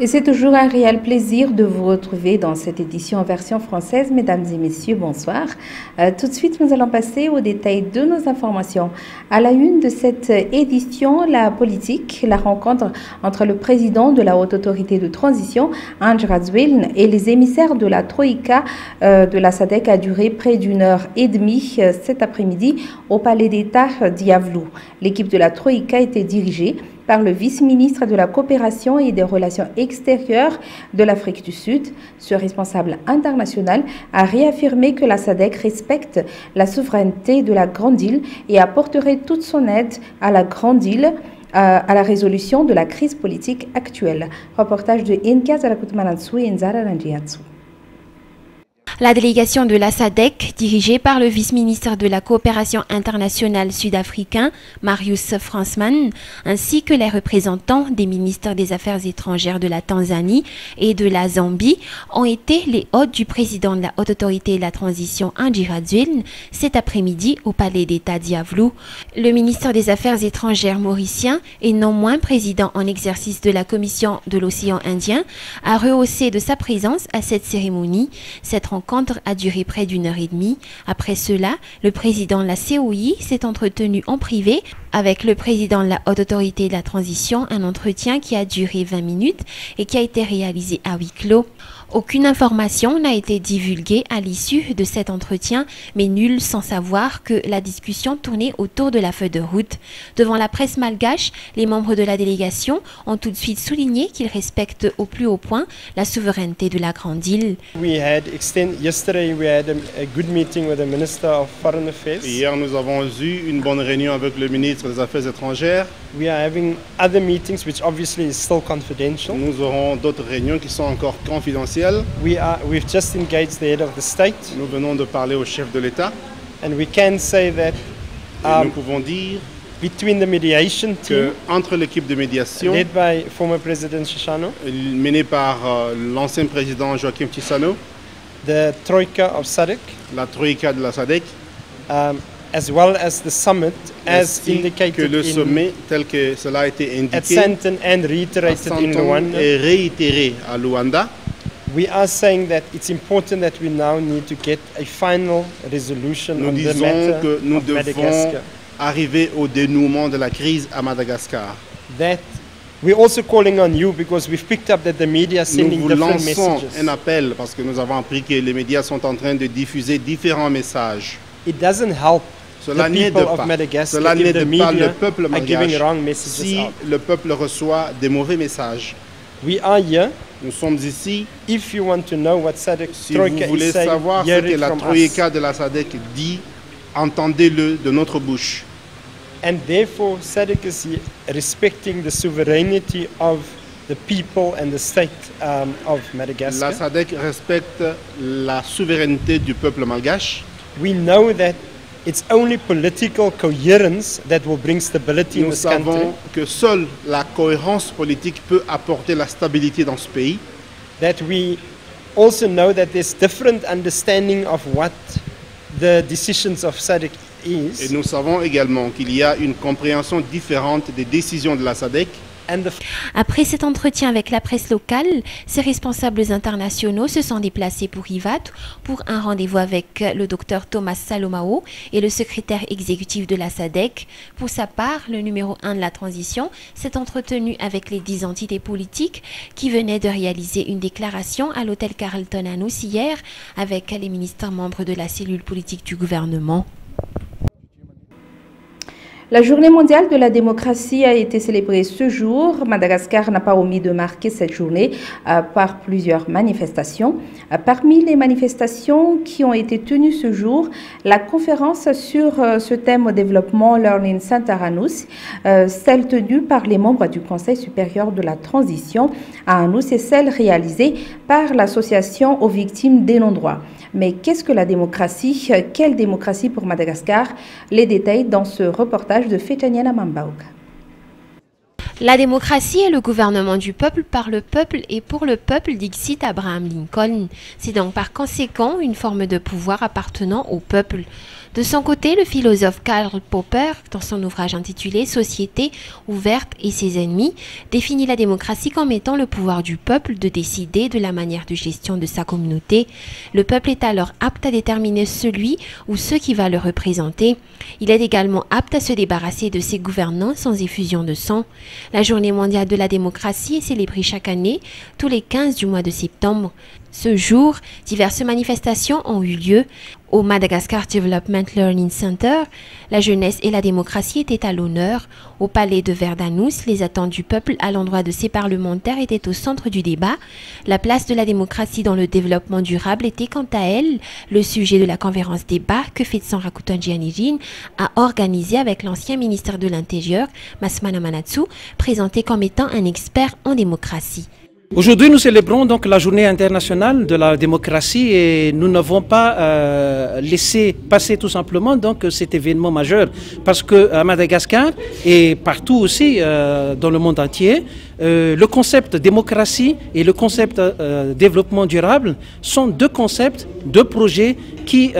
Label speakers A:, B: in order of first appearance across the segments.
A: Et c'est toujours un réel plaisir de vous retrouver dans cette édition en version française. Mesdames et messieurs, bonsoir. Tout de suite, nous allons passer aux détails de nos informations. À la une de cette édition, la politique, la rencontre entre le président de la Haute Autorité de Transition, Andry Rajoelina, et les émissaires de la Troïka de la SADC a duré près d'une heure et demie cet après-midi au Palais d'État d'Yavlou. L'équipe de la Troïka était dirigée par le vice-ministre de la Coopération et des Relations extérieures de l'Afrique du Sud. Ce responsable international a réaffirmé que la SADC respecte la souveraineté de la Grande Île et apporterait toute son aide à la Grande Île à la résolution de la crise politique actuelle. Reportage de Inka Zarakutmanansou et Nzara Randiatsu.
B: La délégation de la SADC, dirigée par le vice-ministre de la Coopération internationale sud-africain, Marius Fransman, ainsi que les représentants des ministres des Affaires étrangères de la Tanzanie et de la Zambie, ont été les hôtes du président de la Haute Autorité de la Transition, Andry Rajoelina, cet après-midi au Palais d'État d'Yavlou. Le ministre des Affaires étrangères mauricien et non moins président en exercice de la Commission de l'Océan Indien a rehaussé de sa présence à cette cérémonie. Cette rencontre a duré près d'une heure et demie. Après cela, le président de la COI s'est entretenu en privé avec le président de la Haute Autorité de la Transition, un entretien qui a duré 20 minutes et qui a été réalisé à huis clos. Aucune information n'a été divulguée à l'issue de cet entretien, mais nul sans savoir que la discussion tournait autour de la feuille de route. Devant la presse malgache, les membres de la délégation ont tout de suite souligné qu'ils respectent au plus haut point la souveraineté de la Grande Île.
C: Yesterday we had a good meeting with the Minister of Foreign Affairs.
D: Hier, nous avons eu une bonne réunion avec le ministre des Affaires étrangères.
C: We are having other meetings which obviously is still confidential.
D: Nous aurons d'autres réunions qui sont encore confidentielles.
C: We've just engaged the head of the state.
D: Nous venons de parler au chef de l'État.
C: And we can say that
D: nous pouvons dire
C: between the mediation team,
D: entre l'équipe de médiation
C: led by former President Chissano,
D: menée par l'ancien président Joachim Chissano,
C: the Troika of SADC,
D: la Troïka de la SADC,
C: as well as the summit, as indicated
D: que le sommet tel que cela a été indiqué
C: at Sandton and reiterated in Luanda,
D: et réitéré à Luanda.
C: We are saying that it's important that we now need to get a final resolution on the matter
D: que nous
C: of
D: devons
C: Madagascar.
D: Arriver au dénouement de la crise à Madagascar.
C: That we're also calling on you because we've picked up that the media are sending different messages.
D: Nous vous lançons un appel parce que nous avons appris que les médias sont en train de diffuser différents messages.
C: It doesn't help
D: Cela
C: the people of Madagascar if the media are giving wrong messages
D: si
C: out.
D: le peuple reçoit des mauvais messages.
C: We are here.
D: Nous sommes ici.
C: If you want to know what SADC
D: Si
C: Troika
D: vous voulez
C: is saying,
D: savoir ce que la Troïka de la SADC dit, entendez-le de notre bouche.
C: And therefore, SADC is respecting the sovereignty of the people and the state of Madagascar.
D: La SADC respecte la souveraineté du peuple malgache.
C: We know that it's only political coherence that will bring stability in this country.
D: Nous savons que seule la cohérence politique peut apporter la stabilité dans ce pays.
C: That we also know that there's different understanding of what the decisions of SADC is.
D: Et nous savons également qu'il y a une compréhension différente des décisions de la SADC.
B: Après cet entretien avec la presse locale, ces responsables internationaux se sont déplacés pour Ivat pour un rendez-vous avec le docteur Thomas Salomao et le secrétaire exécutif de la SADC. Pour sa part, le numéro 1 de la transition s'est entretenu avec les 10 entités politiques qui venaient de réaliser une déclaration à l'hôtel Carlton à Nous hier avec les ministres membres de la cellule politique du gouvernement.
A: La journée mondiale de la démocratie a été célébrée ce jour. Madagascar n'a pas omis de marquer cette journée par plusieurs manifestations. Parmi les manifestations qui ont été tenues ce jour, la conférence sur ce thème au développement Learning Center Anous, celle tenue par les membres du Conseil supérieur de la transition à Anous et celle réalisée par l'association aux victimes des non-droits. Mais qu'est-ce que la démocratie? Quelle démocratie pour Madagascar? Les détails dans ce reportage de Fetaniana Mambaouka.
B: La démocratie est le gouvernement du peuple, par le peuple et pour le peuple, dit Abraham Lincoln. C'est donc par conséquent une forme de pouvoir appartenant au peuple. De son côté, le philosophe Karl Popper, dans son ouvrage intitulé « Société ouverte et ses ennemis », définit la démocratie comme étant le pouvoir du peuple de décider de la manière de gestion de sa communauté. Le peuple est alors apte à déterminer celui ou ceux qui va le représenter. Il est également apte à se débarrasser de ses gouvernants sans effusion de sang. La Journée mondiale de la démocratie est célébrée chaque année, tous les 15 du mois de septembre. Ce jour, diverses manifestations ont eu lieu. Au Madagascar Development Learning Center, la jeunesse et la démocratie étaient à l'honneur. Au palais de Verdanous, les attentes du peuple à l'endroit de ses parlementaires étaient au centre du débat. La place de la démocratie dans le développement durable était quant à elle le sujet de la conférence débat que Fetsan Rakutanjianijin a organisée avec l'ancien ministre de l'Intérieur, Masmana Manatsu, présenté comme étant un expert en démocratie.
E: Aujourd'hui, nous célébrons donc la journée internationale de la démocratie et nous n'avons pas laissé passer tout simplement donc cet événement majeur parce qu'à Madagascar et partout aussi dans le monde entier, le concept démocratie et le concept développement durable sont deux concepts, deux projets qui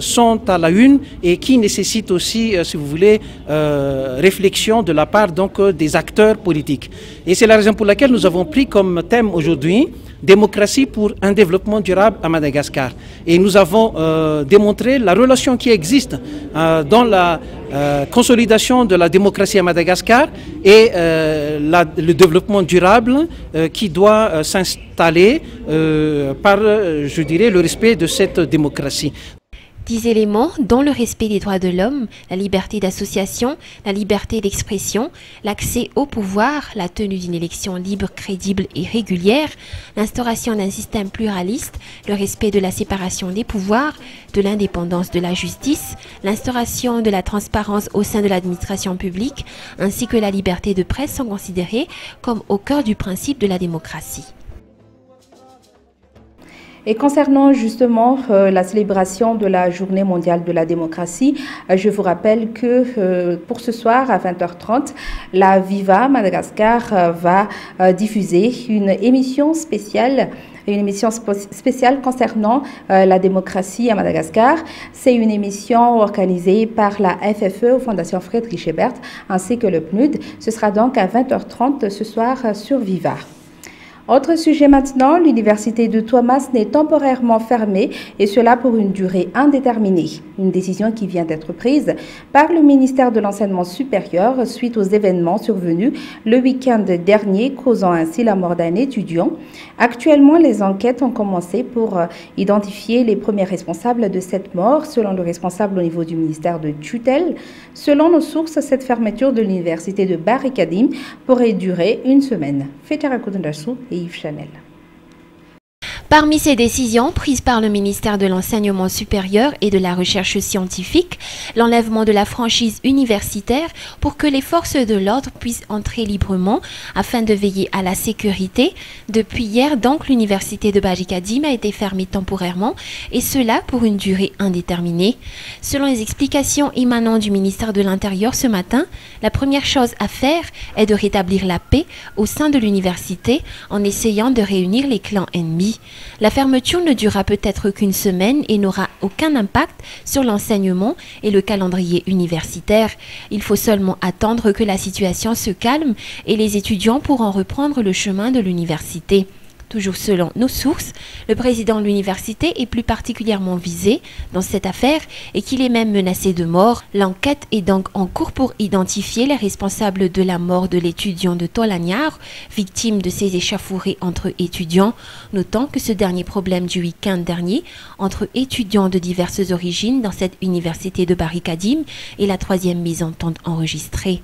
E: sont à la une et qui nécessitent aussi, si vous voulez, réflexion de la part donc des acteurs politiques. Et c'est la raison pour laquelle nous avons pris comme thème aujourd'hui démocratie pour un développement durable à Madagascar. Et nous avons démontré la relation qui existe dans la consolidation de la démocratie à Madagascar et le développement durable qui doit s'installer par, je dirais, le respect de cette démocratie.
B: 10 éléments dont le respect des droits de l'homme, la liberté d'association, la liberté d'expression, l'accès au pouvoir, la tenue d'une élection libre, crédible et régulière, l'instauration d'un système pluraliste, le respect de la séparation des pouvoirs, de l'indépendance de la justice, l'instauration de la transparence au sein de l'administration publique, ainsi que la liberté de presse sont considérés comme au cœur du principe de la démocratie.
A: Et concernant justement la célébration de la Journée mondiale de la démocratie, je vous rappelle que pour ce soir à 20h30, la Viva Madagascar va diffuser une émission spéciale concernant la démocratie à Madagascar. C'est une émission organisée par la FFE, Fondation Friedrich Ebert, ainsi que le PNUD. Ce sera donc à 20h30 ce soir sur Viva. Autre sujet maintenant, l'université de Thomas est temporairement fermée et cela pour une durée indéterminée. Une décision qui vient d'être prise par le ministère de l'Enseignement supérieur suite aux événements survenus le week-end dernier, causant ainsi la mort d'un étudiant. Actuellement, les enquêtes ont commencé pour identifier les premiers responsables de cette mort, selon le responsable au niveau du ministère de tutelle. Selon nos sources, cette fermeture de l'université de Barikadim pourrait durer une semaine. Et Yves Chanel.
B: Parmi ces décisions prises par le ministère de l'Enseignement supérieur et de la Recherche scientifique, l'enlèvement de la franchise universitaire pour que les forces de l'ordre puissent entrer librement afin de veiller à la sécurité. Depuis hier, donc, l'université de Barikadim a été fermée temporairement et cela pour une durée indéterminée. Selon les explications émanant du ministère de l'Intérieur ce matin, la première chose à faire est de rétablir la paix au sein de l'université en essayant de réunir les clans ennemis. La fermeture ne durera peut-être qu'une semaine et n'aura aucun impact sur l'enseignement et le calendrier universitaire. Il faut seulement attendre que la situation se calme et les étudiants pourront reprendre le chemin de l'université. Toujours selon nos sources, le président de l'université est plus particulièrement visé dans cette affaire et qu'il est même menacé de mort. L'enquête est donc en cours pour identifier les responsables de la mort de l'étudiant de Tolagnar, victime de ces échauffourées entre étudiants, notant que ce dernier problème du week-end dernier entre étudiants de diverses origines dans cette université de Barikadim est la troisième mésentente enregistrée.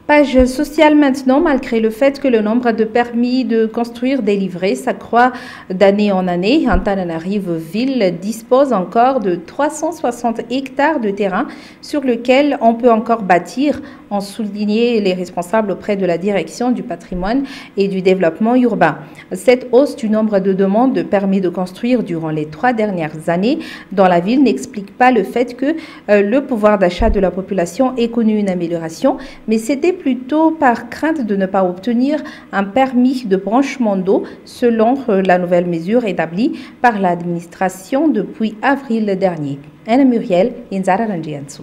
A: Page sociale maintenant, malgré le fait que le nombre de permis de construire délivrés s'accroît d'année en année, Antananarivo-Ville dispose encore de 360 hectares de terrain sur lequel on peut encore bâtir, ont souligné les responsables auprès de la direction du patrimoine et du développement urbain. Cette hausse du nombre de demandes de permis de construire durant les 3 dernières années dans la ville n'explique pas le fait que le pouvoir d'achat de la population ait connu une amélioration, mais c'était plutôt par crainte de ne pas obtenir un permis de branchement d'eau selon la nouvelle mesure établie par l'administration depuis avril dernier. Anna Muriel, Inzara Ranjiansu.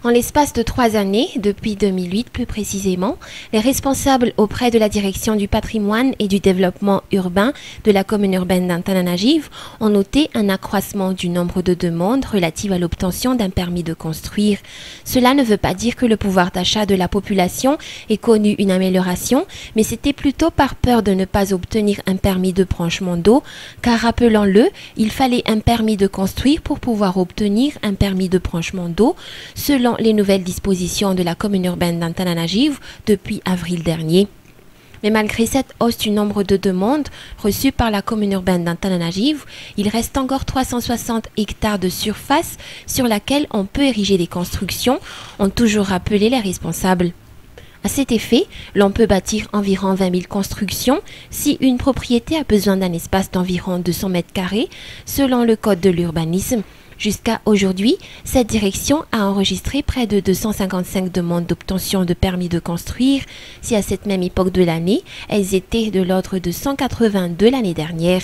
B: En l'espace de 3 années, depuis 2008 plus précisément, les responsables auprès de la direction du patrimoine et du développement urbain de la commune urbaine d'Antananarivo ont noté un accroissement du nombre de demandes relatives à l'obtention d'un permis de construire. Cela ne veut pas dire que le pouvoir d'achat de la population ait connu une amélioration, mais c'était plutôt par peur de ne pas obtenir un permis de branchement d'eau, car rappelons-le, il fallait un permis de construire pour pouvoir obtenir un permis de branchement d'eau, selon les nouvelles dispositions de la commune urbaine d'Antananarivo depuis avril dernier. Mais malgré cette hausse du nombre de demandes reçues par la commune urbaine d'Antananarivo, il reste encore 360 hectares de surface sur laquelle on peut ériger des constructions, ont toujours rappelé les responsables. À cet effet, l'on peut bâtir environ 20 000 constructions si une propriété a besoin d'un espace d'environ 200 mètres carrés selon le code de l'urbanisme. Jusqu'à aujourd'hui, cette direction a enregistré près de 255 demandes d'obtention de permis de construire, si à cette même époque de l'année, elles étaient de l'ordre de 182 l'année dernière.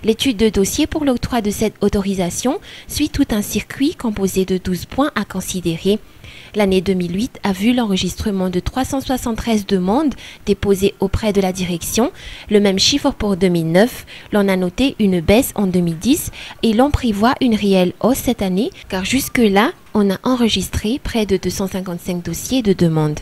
B: L'étude de dossier pour l'octroi de cette autorisation suit tout un circuit composé de 12 points à considérer. L'année 2008 a vu l'enregistrement de 373 demandes déposées auprès de la direction. Le même chiffre pour 2009. L'on a noté une baisse en 2010 et l'on prévoit une réelle hausse cette année car jusque-là, on a enregistré près de 255 dossiers de demandes.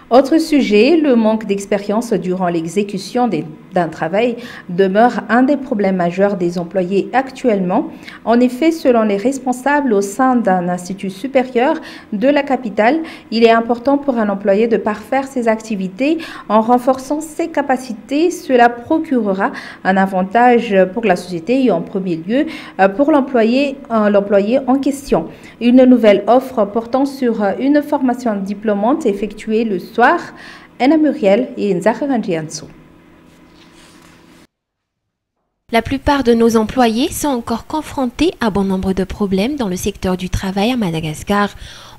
A: Autre sujet, le manque d'expérience durant l'exécution d'un travail demeure un des problèmes majeurs des employés actuellement. En effet, selon les responsables au sein d'un institut supérieur de la capitale, il est important pour un employé de parfaire ses activités en renforçant ses capacités. Cela procurera un avantage pour la société et en premier lieu pour l'employé en question. Une nouvelle offre portant sur une formation diplômante effectuée le soir. Anna Muriel et Inzara Ranjiansu.
B: La plupart de nos employés sont encore confrontés à bon nombre de problèmes dans le secteur du travail à Madagascar.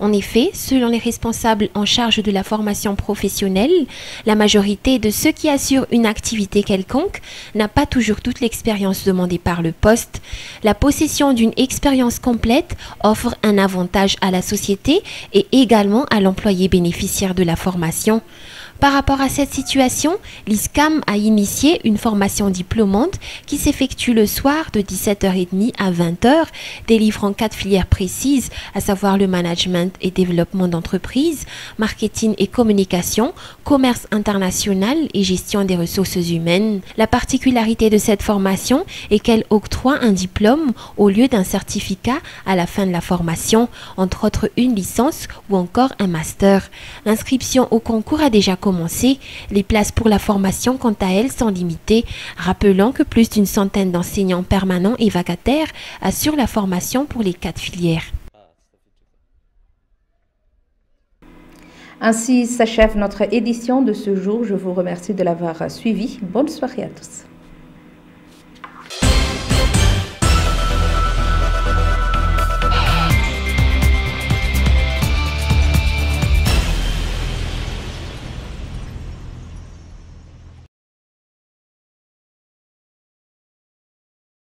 B: En effet, selon les responsables en charge de la formation professionnelle, la majorité de ceux qui assurent une activité quelconque n'a pas toujours toute l'expérience demandée par le poste. La possession d'une expérience complète offre un avantage à la société et également à l'employé bénéficiaire de la formation. Par rapport à cette situation, l'ISCAM a initié une formation diplômante qui s'effectue le soir de 17h30 à 20h, délivrant 4 filières précises, à savoir le management et développement d'entreprise, marketing et communication, commerce international et gestion des ressources humaines. La particularité de cette formation est qu'elle octroie un diplôme au lieu d'un certificat à la fin de la formation, entre autres une licence ou encore un master. L'inscription au concours a déjà commencé. Les places pour la formation, quant à elles, sont limitées. Rappelons que plus d'une centaine d'enseignants permanents et vacataires assurent la formation pour les 4 filières.
A: Ainsi s'achève notre édition de ce jour. Je vous remercie de l'avoir suivi. Bonne soirée à tous.